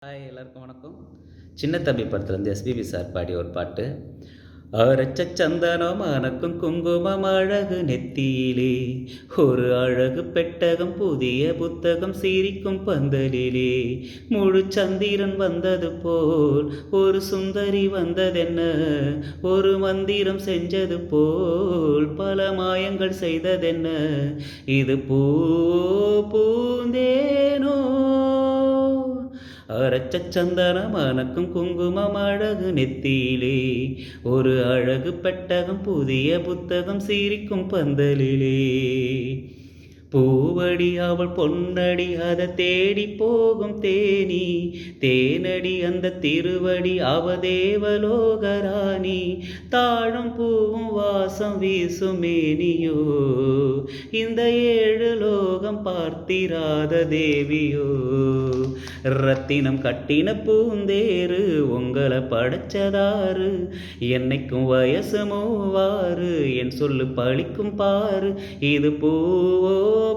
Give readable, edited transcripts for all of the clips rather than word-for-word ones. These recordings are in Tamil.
ஹாய், எல்லாருக்கும் வணக்கம். சின்ன தம்பி படத்துலேருந்து எஸ்பிபி சார் பாடிய ஒரு பாட்டு. அரைச்ச சந்தனம் அனக்கும் குங்குமம் அழகு நெத்தியிலே, ஒரு அழகு பெட்டகம் புதிய புத்தகம் சிரிக்கும் பந்தலிலே, முழு சந்திரன் வந்தது போல் ஒரு சுந்தரி வந்ததென்ன, ஒரு மந்திரம் செஞ்சது போல் பல மாயங்கள் செய்ததென்ன, இது பூந்தேனோ அரைச்ச சந்தனம் அனக்கும் குங்குமம் அழகு நெத்தியிலே, ஒரு அழகு பெட்டகம் புதிய புத்தகம் சிரிக்கும் பந்தலிலே, பூவடி அவள் பொன்னடி அதை தேடி போகும் தேனி, தேனடி அந்த திருவடி அவ தேவலோகராணி, தாழும் பூவும் வாசம் வீசும் மேனியோ, இந்த 7 லோகம் பார்த்திராத தேவியோ, ரத்தினம் கட்டின பூந்தேரு உங்களை படைச்சதாரு, என்னைக்கும் வயசு மூவாறு என் சொல்லு பழிக்கும் பாரு, இது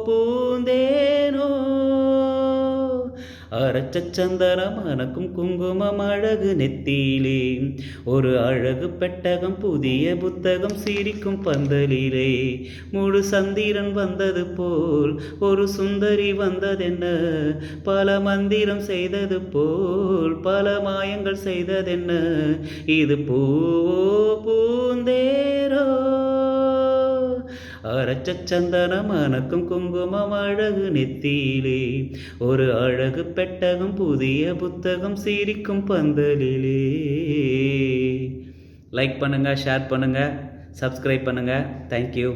பூந்தேனோ அரைச்ச சந்தனம் அனக்கும் குங்குமம் அழகு நெத்தியிலே, ஒரு அழகு பெட்டகம் புதிய புத்தகம் சிரிக்கும் பந்தலிலே, முழு சந்திரன் வந்தது போல் ஒரு சுந்தரி வந்ததென்ன, பல மந்திரம் செய்தது போல் பல மாயங்கள் செய்ததென்ன, இது பூந்தேரோ அரைச்ச சந்தனம் அனக்கும் குங்குமம் அழகு நெத்தியிலே, ஒரு அழகு பெட்டகம் புதிய புத்தகம் சிரிக்கும் பந்தலிலே. லைக் பண்ணுங்கள், ஷேர் பண்ணுங்கள், சப்ஸ்கிரைப் பண்ணுங்கள். தேங்க்யூ.